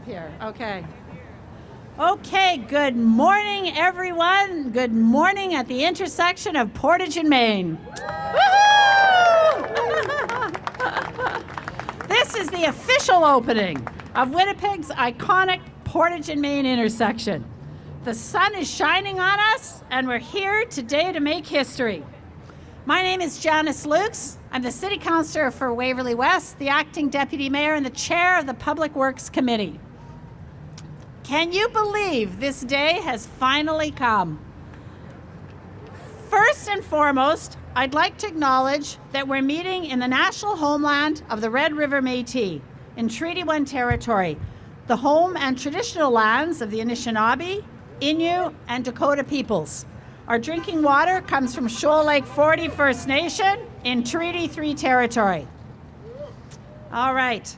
up here. Okay. Okay, good morning, everyone. Good morning at the intersection of Portage and Main. This is the official opening of Winnipeg's iconic Portage and Main intersection. The sun is shining on us, and we're here today to make history. My name is Janice Lukes. I'm the City Councillor for Waverley West, the Acting Deputy Mayor, and the Chair of the Public Works Committee. Can you believe this day has finally come? First and foremost, I'd like to acknowledge that we're meeting in the national homeland of the Red River Métis in Treaty 1 territory, the home and traditional lands of the Anishinaabe, Innu, and Dakota peoples. Our drinking water comes from Shoal Lake 40 First Nation in Treaty 3 territory. All right.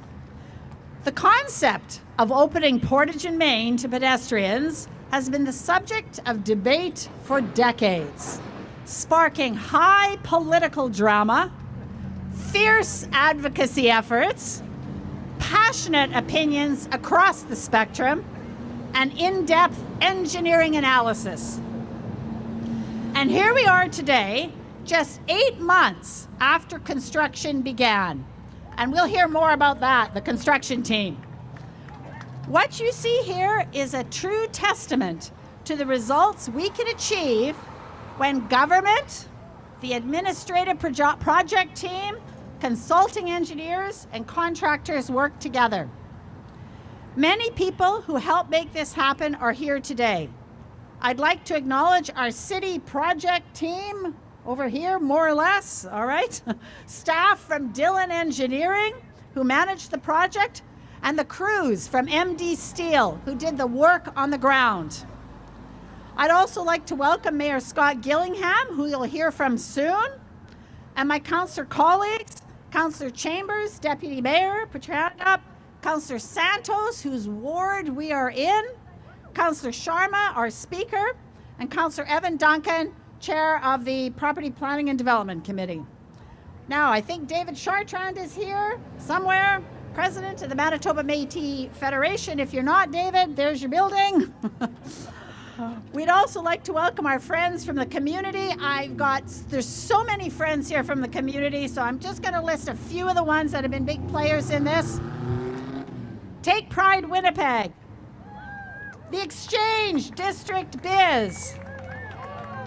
The concept of opening Portage and Main to pedestrians has been the subject of debate for decades, sparking high political drama, fierce advocacy efforts, passionate opinions across the spectrum, and in-depth engineering analysis. And here we are today, just 8 months after construction began. And we'll hear more about that, the construction team. What you see here is a true testament to the results we can achieve when government, the administrative project team, consulting engineers, and contractors work together. Many people who helped make this happen are here today. I'd like to acknowledge our city project team over here, more or less, all right? Staff from Dillon Engineering, who managed the project, and the crews from MD Steel, who did the work on the ground. I'd also like to welcome Mayor Scott Gillingham, who you'll hear from soon, and my councillor colleagues, Councillor Chambers, Deputy Mayor, put your hand up, Councillor Santos, whose ward we are in, Councillor Sharma, our speaker, and Councillor Evan Duncan, Chair of the Property Planning and Development Committee. Now, I think David Chartrand is here somewhere, President of the Manitoba Métis Federation. If you're not, David, there's your building. We'd also like to welcome our friends from the community. There's so many friends here from the community, so I'm just going to list a few of the ones that have been big players in this. Take Pride Winnipeg, the Exchange District Biz,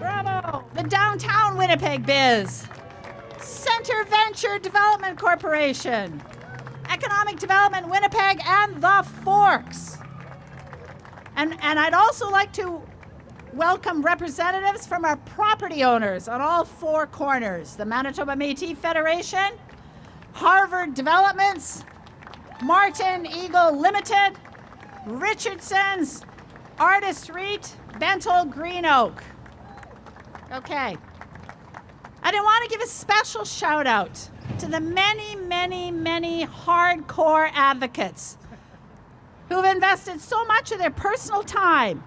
bravo, the Downtown Winnipeg Biz, Center Venture Development Corporation, Economic Development Winnipeg, and the Forks. And I'd also like to welcome representatives from our property owners on all four corners, the Manitoba Métis Federation, Harvard Developments, Martin Eagle Limited, Richardson's, Artist REIT, Bentall Green Oak. Okay. I want to give a special shout out to the many, many, many hardcore advocates who've invested so much of their personal time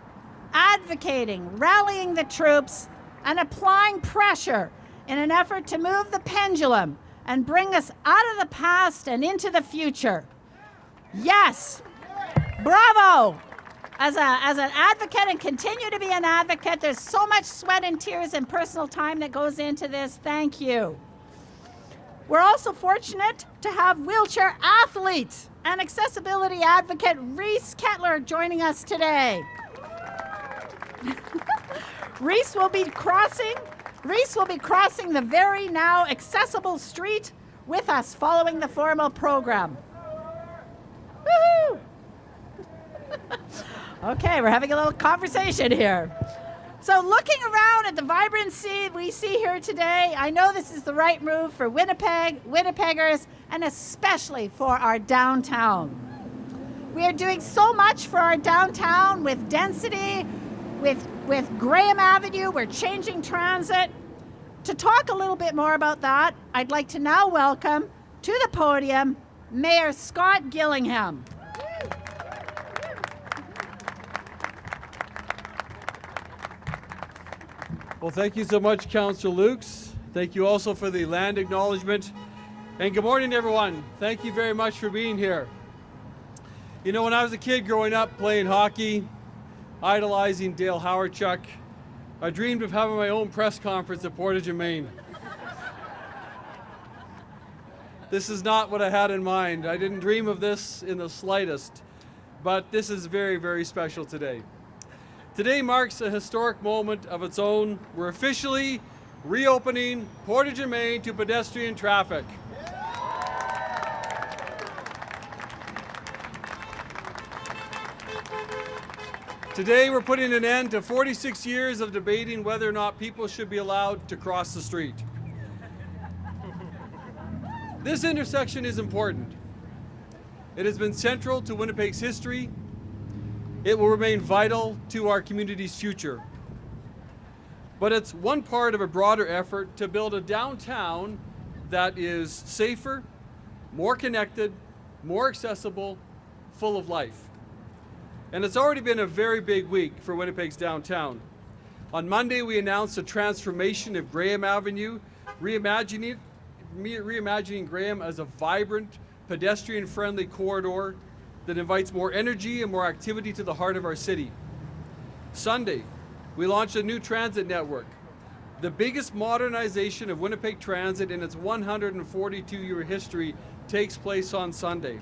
advocating, rallying the troops, and applying pressure in an effort to move the pendulum and bring us out of the past and into the future. Yes, bravo. As an advocate and continue to be an advocate, there's so much sweat and tears and personal time that goes into this. Thank you. We're also fortunate to have wheelchair athlete and accessibility advocate Reese Kettler joining us today. Reese will be crossing the very now accessible street with us following the formal program. Woohoo! Okay, we're having a little conversation here. So looking around at the vibrancy we see here today, I know this is the right move for Winnipeg, Winnipeggers, and especially for our downtown. We are doing so much for our downtown with density, with Graham Avenue. We're changing transit. To talk a little bit more about that, I'd like to now welcome to the podium Mayor Scott Gillingham. Well, thank you so much, Councillor Lukes. Thank you also for the land acknowledgement. And good morning, everyone. Thank you very much for being here. You know, when I was a kid growing up playing hockey, idolizing Dale Howardchuk, I dreamed of having my own press conference at Portage and Main. This is not what I had in mind. I didn't dream of this in the slightest, but this is very, very special today. Today marks a historic moment of its own. We're officially reopening Portage and Main to pedestrian traffic. Today we're putting an end to 46 years of debating whether or not people should be allowed to cross the street. This intersection is important. It has been central to Winnipeg's history. It will remain vital to our community's future. But it's one part of a broader effort to build a downtown that is safer, more connected, more accessible, full of life. And it's already been a very big week for Winnipeg's downtown. On Monday, we announced a transformation of Graham Avenue, reimagining Graham as a vibrant, pedestrian-friendly corridor that invites more energy and more activity to the heart of our city. Sunday, we launched a new transit network. The biggest modernization of Winnipeg Transit in its 142-year history takes place on Sunday.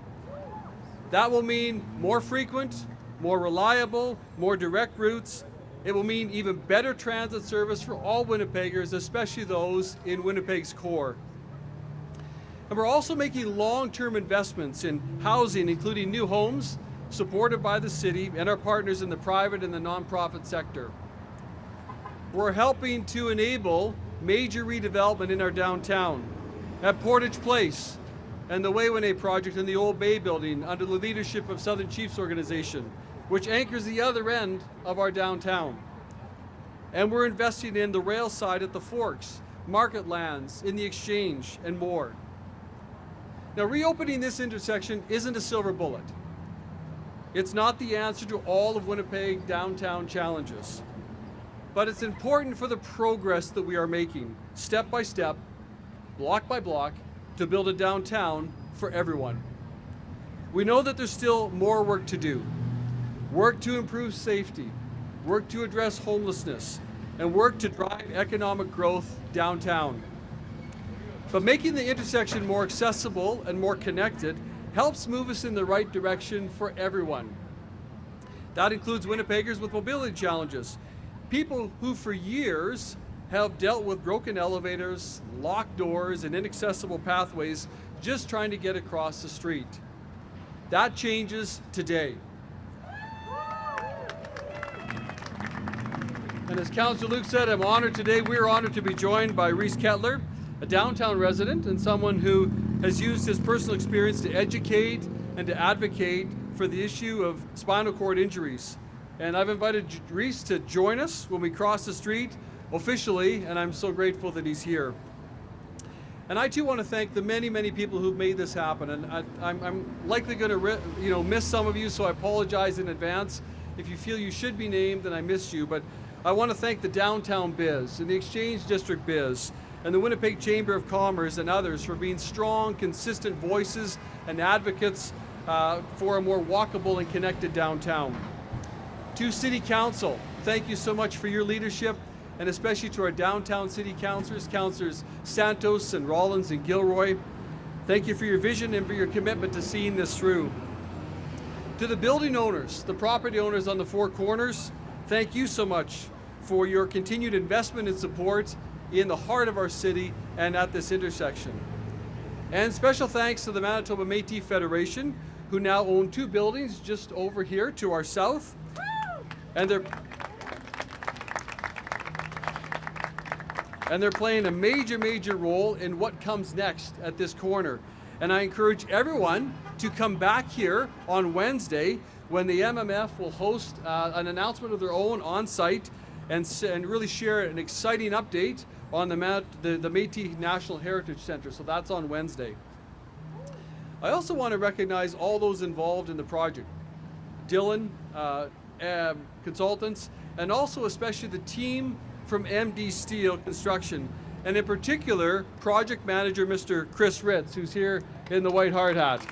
That will mean more frequent, more reliable, more direct routes. It will mean even better transit service for all Winnipeggers, especially those in Winnipeg's core. And we're also making long-term investments in housing, including new homes supported by the city and our partners in the private and the nonprofit sector. We're helping to enable major redevelopment in our downtown at Portage Place and the Wayway project in the Old Bay building under the leadership of Southern Chiefs Organization, which anchors the other end of our downtown. And we're investing in the rail side at the Forks, market lands, in the Exchange, and more. Now, reopening this intersection isn't a silver bullet. It's not the answer to all of Winnipeg downtown challenges. But it's important for the progress that we are making, step by step, block by block, to build a downtown for everyone. We know that there's still more work to do. Work to improve safety, work to address homelessness, and work to drive economic growth downtown. But making the intersection more accessible and more connected helps move us in the right direction for everyone. That includes Winnipeggers with mobility challenges, people who for years have dealt with broken elevators, locked doors, and inaccessible pathways just trying to get across the street. That changes today. And as Councillor Luke said, I'm honored today. We're honored to be joined by Reese Kettler, a downtown resident and someone who has used his personal experience to educate and to advocate for the issue of spinal cord injuries. And I've invited Reese to join us when we cross the street officially, and I'm so grateful that he's here. And I too want to thank the many, many people who've made this happen. And I'm likely going to miss some of you, so I apologize in advance. If you feel you should be named, then I missed you. But I want to thank the Downtown Biz and the Exchange District Biz and the Winnipeg Chamber of Commerce and others for being strong, consistent voices and advocates for a more walkable and connected downtown. To City Council, thank you so much for your leadership, and especially to our downtown city councillors, Councillors Santos and Rollins and Gilroy. Thank you for your vision and for your commitment to seeing this through. To the building owners, the property owners on the four corners, thank you so much for your continued investment and support in the heart of our city and at this intersection. And special thanks to the Manitoba Métis Federation, who now own two buildings just over here to our south. And they're playing a major role in what comes next at this corner. And I encourage everyone to come back here on Wednesday when the MMF will host an announcement of their own on site and really share an exciting update on the Métis National Heritage Center. So that's on Wednesday. I also want to recognize all those involved in the project. Dylan, consultants, and also especially the team from MD Steel Construction, and in particular, project manager Mr. Chris Ritz, who's here in the white hard hat.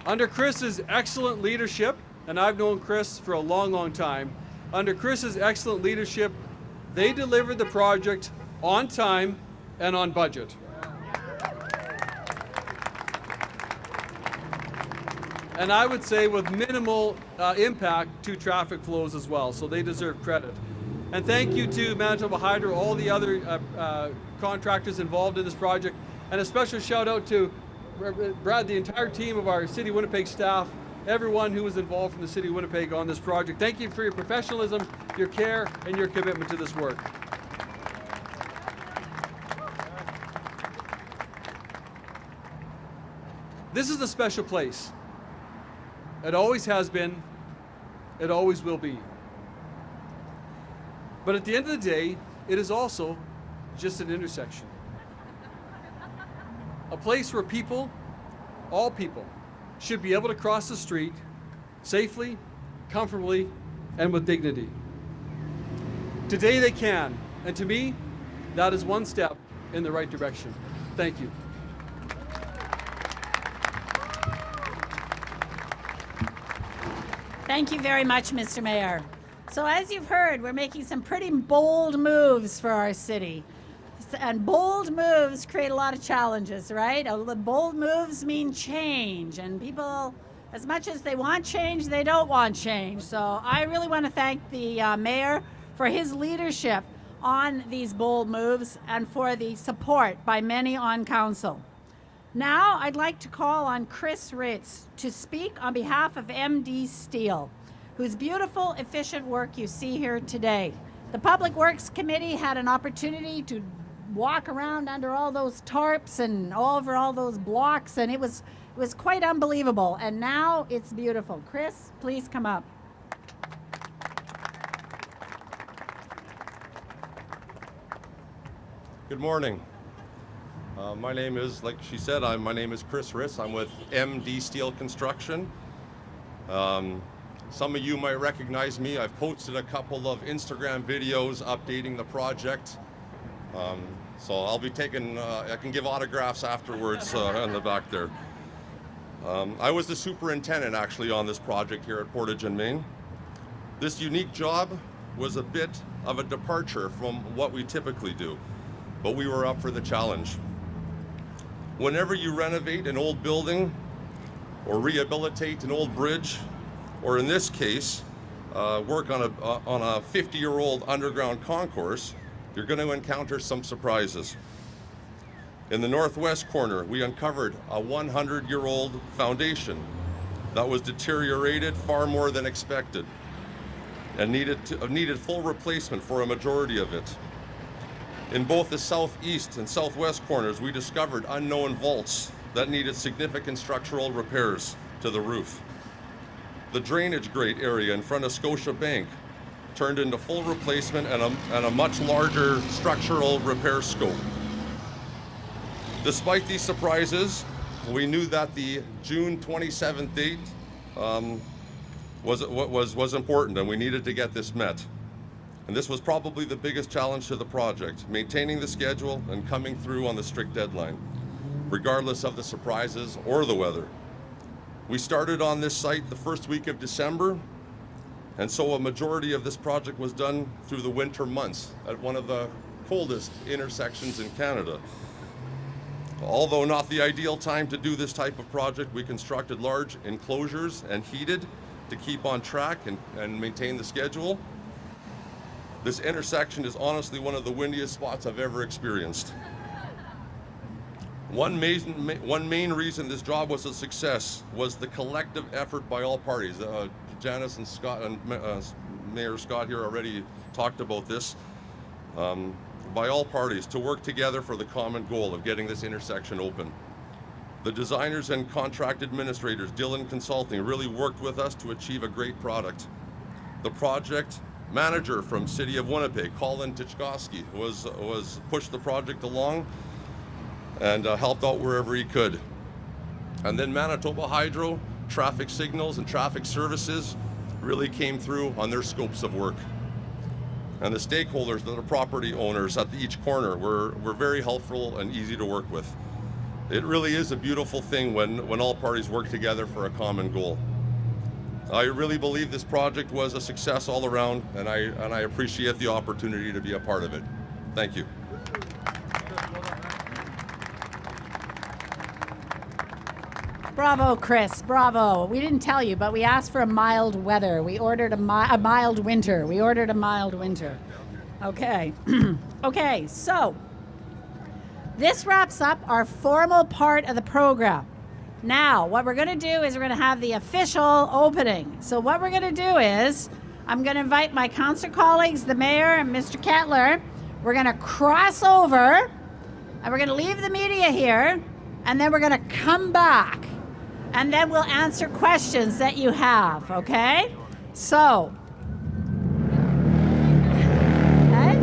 Under Chris's excellent leadership, and I've known Chris for a long, long time, under Chris's excellent leadership, they delivered the project on time and on budget. And I would say with minimal impact to traffic flows as well, so they deserve credit. And thank you to Manitoba Hydro, all the other contractors involved in this project, and a special shout out to Brad, the entire team of our City of Winnipeg staff, everyone who was involved from the City of Winnipeg on this project. Thank you for your professionalism, your care, and your commitment to this work. This is a special place. It always has been, it always will be. But at the end of the day, it is also just an intersection. A place where people, all people, should be able to cross the street safely, comfortably, and with dignity. Today they can, and to me, that is one step in the right direction. Thank you. Thank you very much, Mr. Mayor. So as you've heard, we're making some pretty bold moves for our city. And bold moves create a lot of challenges, right? Bold moves mean change, and people, as much as they want change, they don't want change. So I really want to thank the mayor for his leadership on these bold moves and for the support by many on council. Now I'd like to call on Chris Ritz to speak on behalf of MD Steel, whose beautiful, efficient work you see here today. The Public Works Committee had an opportunity to walk around under all those tarps and over all those blocks, and it was quite unbelievable. And now it's beautiful. Chris, please come up. Good morning. My name is, like she said, my name is Chris Riss. I'm with MD Steel Construction. Some of you might recognize me. I've posted a couple of Instagram videos updating the project. So I'll be taking, I can give autographs afterwards in the back there. I was the superintendent actually on this project here at Portage and Main. This unique job was a bit of a departure from what we typically do, but we were up for the challenge. Whenever you renovate an old building or rehabilitate an old bridge, or in this case, work on a 50-year-old underground concourse, you're going to encounter some surprises. In the northwest corner, we uncovered a 100-year-old foundation that was deteriorated far more than expected and needed full replacement for a majority of it. In both the southeast and southwest corners, we discovered unknown vaults that needed significant structural repairs to the roof. The drainage grate area in front of Scotia Bank turned into full replacement and a much larger structural repair scope. Despite these surprises, we knew that the June 27th date was important, and we needed to get this met. And this was probably the biggest challenge to the project, maintaining the schedule and coming through on the strict deadline, regardless of the surprises or the weather. We started on this site the first week of December, and so a majority of this project was done through the winter months at one of the coldest intersections in Canada. Although not the ideal time to do this type of project, we constructed large enclosures and heated to keep on track and maintain the schedule. This intersection is honestly one of the windiest spots I've ever experienced. One main reason this job was a success was the collective effort by all parties. Janice and Scott and Mayor Scott here already talked about this. By all parties to work together for the common goal of getting this intersection open. The designers and contract administrators, Dillon Consulting, really worked with us to achieve a great product. The project manager from City of Winnipeg, Colin Tichkowski, was pushed the project along and helped out wherever he could. And then Manitoba Hydro, traffic signals and traffic services really came through on their scopes of work. And the stakeholders, the property owners at each corner were very helpful and easy to work with. It really is a beautiful thing when all parties work together for a common goal. I really believe this project was a success all around, and I appreciate the opportunity to be a part of it. Thank you. Bravo, Chris. Bravo. We didn't tell you, but we asked for a mild weather. We ordered a mild winter. We ordered a mild winter. Okay. Okay, so this wraps up our formal part of the program. Now, what we're going to do is we're going to have the official opening. So what we're going to do is I'm going to invite my council colleagues, the mayor and Mr. Kettler. We're going to cross over and we're going to leave the media here, and then we're going to come back. And then we'll answer questions that you have, okay? So, okay?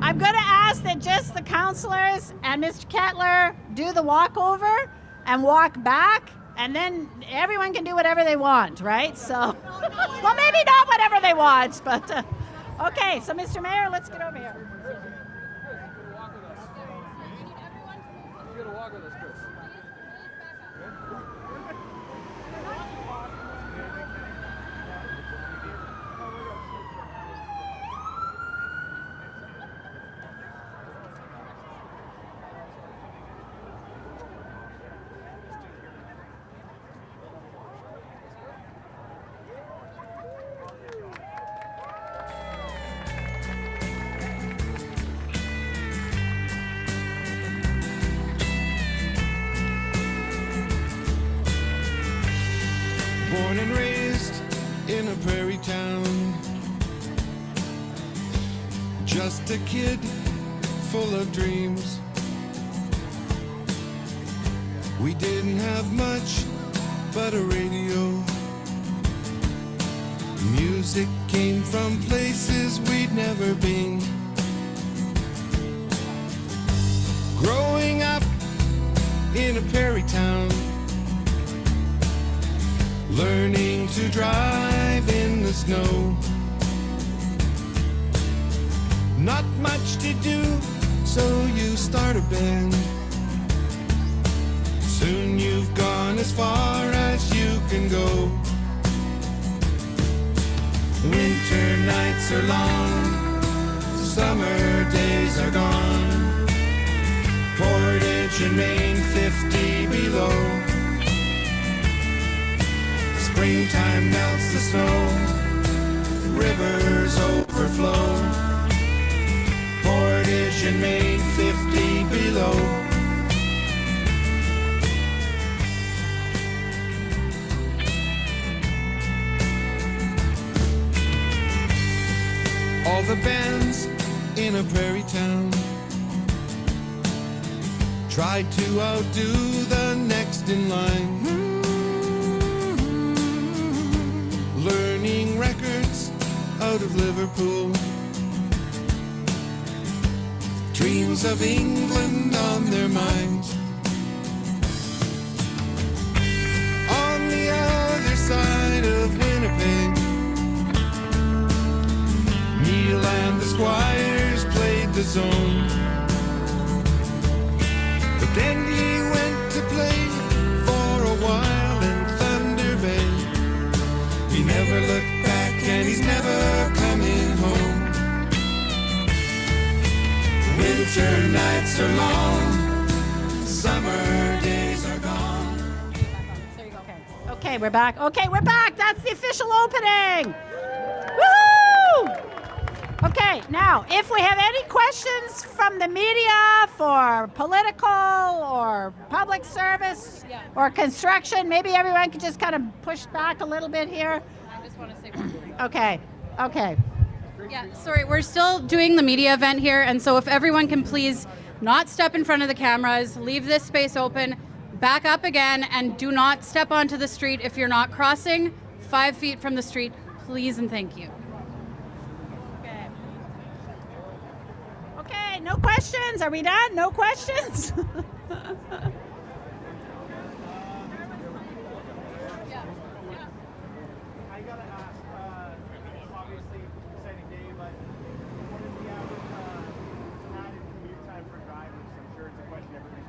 I'm going to ask that just the councillors and Mr. Kettler do the walkover and walk back, and then everyone can do whatever they want, right? So, well, maybe not whatever they want, but okay. So, Mr. Mayor, let's get over here. You're gonna walk with us, Chris. Born and raised in a prairie town, just a kid full of dreams. We didn't have much but a radio. Music came from places we'd never been. Growing up in a prairie town, learning to drive in the snow. Not much to do, so you start a band. Soon you've gone as far as you can go. Winter nights are long, summer days are gone. Portage and Main, 50 below. Springtime melts the snow, rivers overflow. Portage and Main, 50 below. All the bands in a prairie town tried to outdo the next in line. Learning records out of Liverpool. Dreams of England on their minds. On the other side of Winnipeg, Neil and the Squires played the zone. But then he went to play for a while in Thunder Bay. He never looked back and he's never coming home. Winter nights are long, summer days are gone. There you go. Okay, we're back. Okay, we're back. That's the official opening. Woo! Okay, now, if we have any questions from the media for political or public service or construction, maybe everyone could just kind of push back a little bit here. I just want to say one thing. Okay. Yeah, sorry, we're still doing the media event here, and so if everyone can please not step in front of the cameras, leave this space open, back up again, and do not step onto the street if you're not crossing 5 feet from the street, please and thank you. Okay, no questions. Are we done? No questions? I gotta ask, obviously exciting day, but what is the average added commute time for drivers? I'm sure it's a question everybody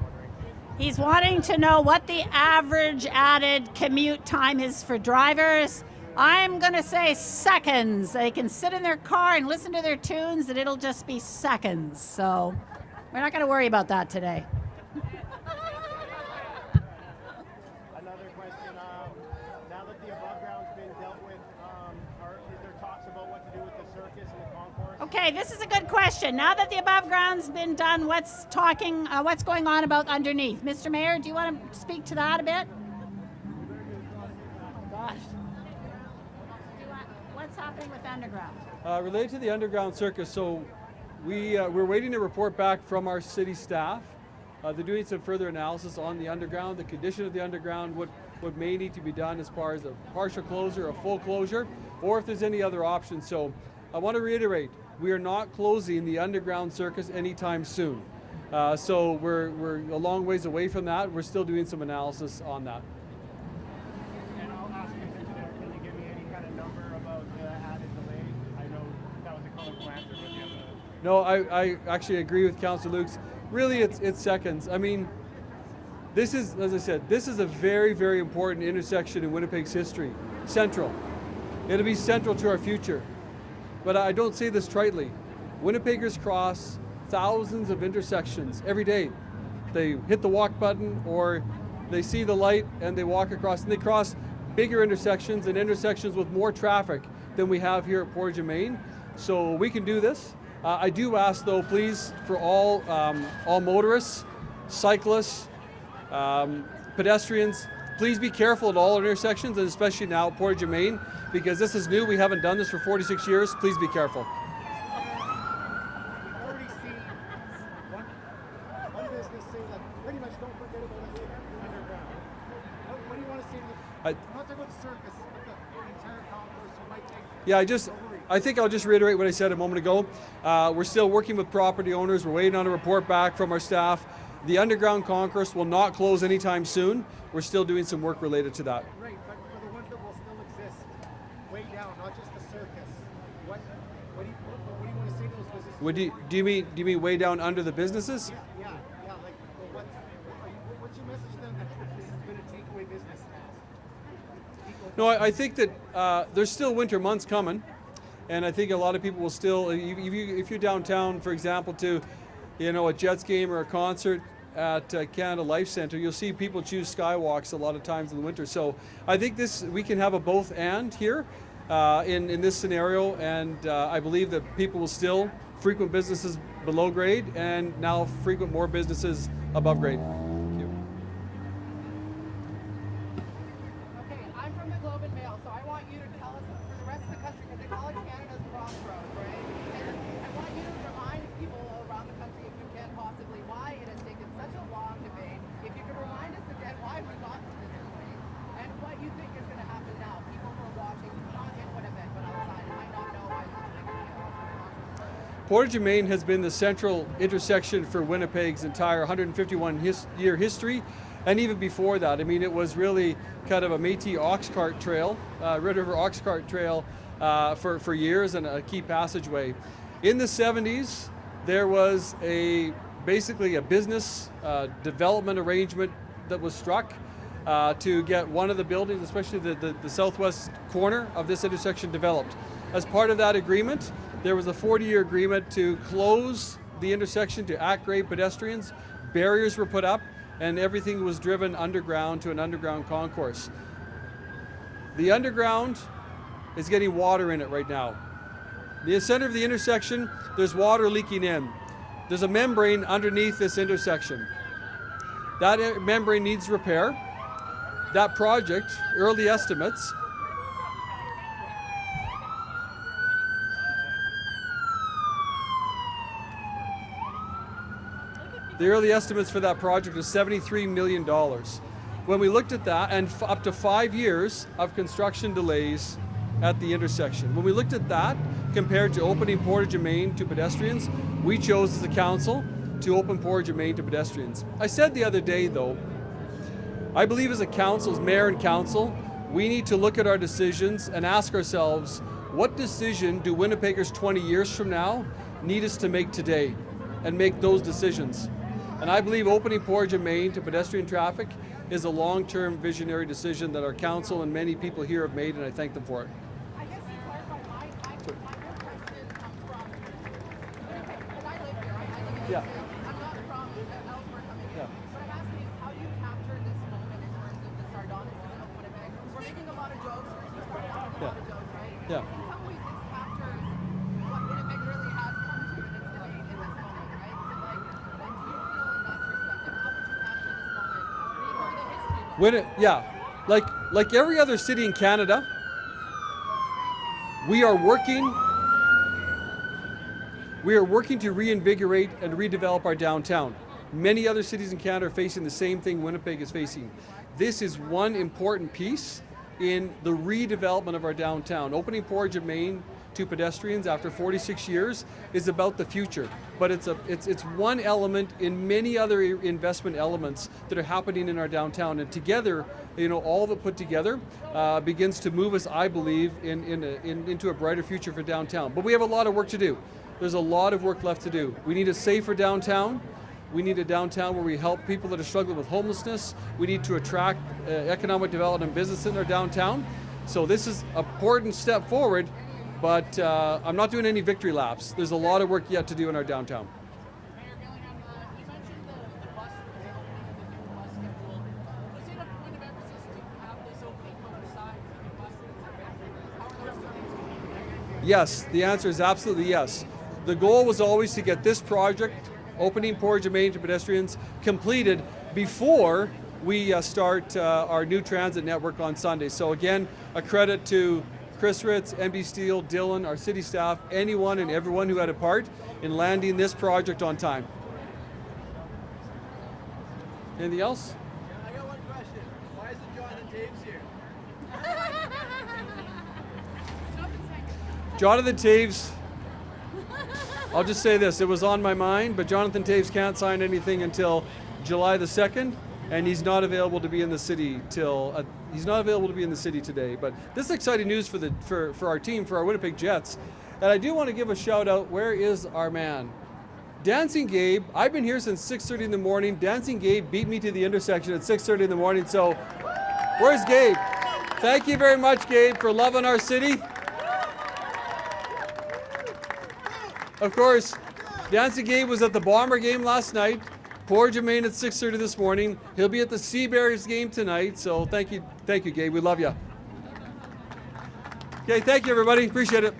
He's wanting to know what the average added commute time is for drivers. I'm going to say seconds. They can sit in their car and listen to their tunes, and it'll just be seconds. So we're not going to worry about that today. Another question. Now that the above ground's been dealt with, is there talks about what to do with the circus and the concourse? Okay, this is a good question. Now that the above ground's been done, what's going on about underneath? Mr. Mayor, do you want to speak to that a bit? Oh my gosh. What's happening with underground? Related to the underground circus, so we're waiting to report back from our city staff. They're doing some further analysis on the underground, the condition of the underground, what may need to be done as far as a partial closure, a full closure, or if there's any other options. So I want to reiterate, we are not closing the underground circus anytime soon. So we're a long ways away from that. We're still doing some analysis on that. And I'll ask you, can you give me any kind of number about the added delay? I know that was a colorful answer, but you have a... No, I actually agree with Councillor Lukes. Really, it's seconds. I mean, this is, as I said, this is a very, very important intersection in Winnipeg's history. Central. It'll be central to our future. But I don't say this tritely. Winnipeggers cross thousands of intersections every day. They hit the walk button or they see the light and they walk across, and they cross bigger intersections and intersections with more traffic than we have here at Portage and Main. So we can do this. I do ask, though, please, for all motorists, cyclists, pedestrians, please be careful at all intersections, and especially now at Portage and Main, because this is new. We haven't done this for 46 years. Please be careful. We've already seen one business say that pretty much don't forget about us underground. What do you want to say to the... I'm not talking about the circus, but the entire concourse who might take... Yeah, I think I'll just reiterate what I said a moment ago. We're still working with property owners. We're waiting on a report back from our staff. The underground concourse will not close anytime soon. We're still doing some work related to that. Right, but for the ones that will still exist, way down, not just the circus, what do you want to say to those businesses? Do you mean way down under the businesses? Yeah, like, well, what's your message to them that this is going to take away business? No, I think that there's still winter months coming, and I think a lot of people will still, if you're downtown, for example, to a Jets game or a concert at Canada Life Centre, you'll see people choose skywalks a lot of times in the winter. So I think we can have a both and here in this scenario, and I believe that people will still frequent businesses below grade and now frequent more businesses above grade. Thank you. Okay, I'm from the Globe and Mail, so I want you to tell us for the rest of the country, because they call it Canada's crossroads, right? And I want you to remind people around the country, if you can possibly, why it has taken such a long debate. If you could remind us again why we got to this debate and what you think is going to happen now. People who are watching, not in Winnipeg, but outside, might not know why this is a big deal. Portage and Main has been the central intersection for Winnipeg's entire 151-year history, and even before that. I mean, it was really kind of a Métis ox cart trail, Red River ox cart trail for years, and a key passageway. In the 70s, there was basically a business development arrangement that was struck to get one of the buildings, especially the southwest corner of this intersection, developed. As part of that agreement, there was a 40-year agreement to close the intersection to at-grade pedestrians. Barriers were put up, and everything was driven underground to an underground concourse. The underground is getting water in it right now. The center of the intersection, there's water leaking in. There's a membrane underneath this intersection. That membrane needs repair. That project, early estimates, the early estimates for that project was $73 million. When we looked at that, and up to 5 years of construction delays at the intersection. When we looked at that, compared to opening Portage and Main to pedestrians, we chose as a council to open Portage and Main to pedestrians. I said the other day, though, I believe as a council, as mayor and council, we need to look at our decisions and ask ourselves, what decision do Winnipeggers 20 years from now need us to make today? And make those decisions. And I believe opening Portage and Main to pedestrian traffic is a long-term visionary decision that our council and many people here have made, and I thank them for it. I guess to clarify, my real question comes from Winnipeg, because I live here. I live in Yeah. I'm not from elsewhere coming in. Yeah. But I'm asking you how you capture this moment in terms of the sardonicism of Winnipeg. We're making a lot of jokes. We started out with a lot of jokes, right? Yeah. In some ways, this captures what Winnipeg really has come to in its debate in this moment, right? So, like, what do you feel in that perspective? How would you capture this moment for the history book? Yeah, like every other city in Canada, we are working to reinvigorate and redevelop our downtown. Many other cities in Canada are facing the same thing Winnipeg is facing. This is one important piece in the redevelopment of our downtown. Opening Portage and Main to pedestrians after 46 years is about the future, but it's one element in many other investment elements that are happening in our downtown, and together, all of it put together begins to move us, I believe, into a brighter future for downtown. But we have a lot of work to do. There's a lot of work left to do. We need a safer downtown. We need a downtown where we help people that are struggling with homelessness. We need to attract economic development and business in our downtown. So this is an important step forward, but I'm not doing any victory laps. There's a lot of work yet to do in our downtown. Mayor Gillingham, you mentioned the bus opening and the new bus schedule. Was it a point of emphasis to have this opening coincide with the bus routes? How are those two things going together? Yes, the answer is absolutely yes. The goal was always to get this project, opening Portage and Main to pedestrians, completed before we start our new transit network on Sunday. So again, a credit to Chris Ritz, MD Steele, Dylan, our city staff, anyone and everyone who had a part in landing this project on time. Anything else? I got one question. Why isn't Jonathan Taves here? Jonathan Taves, I'll just say this, it was on my mind, but Jonathan Taves can't sign anything until July the 2nd, and he's not available to be in the city today. But this is exciting news for our team, for our Winnipeg Jets. And I do want to give a shout out, where is our man? Dancing Gabe, I've been here since 6:30 in the morning. Dancing Gabe beat me to the intersection at 6:30 in the morning, so where's Gabe? Thank you very much, Gabe, for loving our city. Of course, Dancing Gabe was at the Bomber game last night, Portage and Main at 6:30 this morning. He'll be at the Seabears game tonight, so thank you, Gabe. We love you. Okay, thank you, everybody. Appreciate it.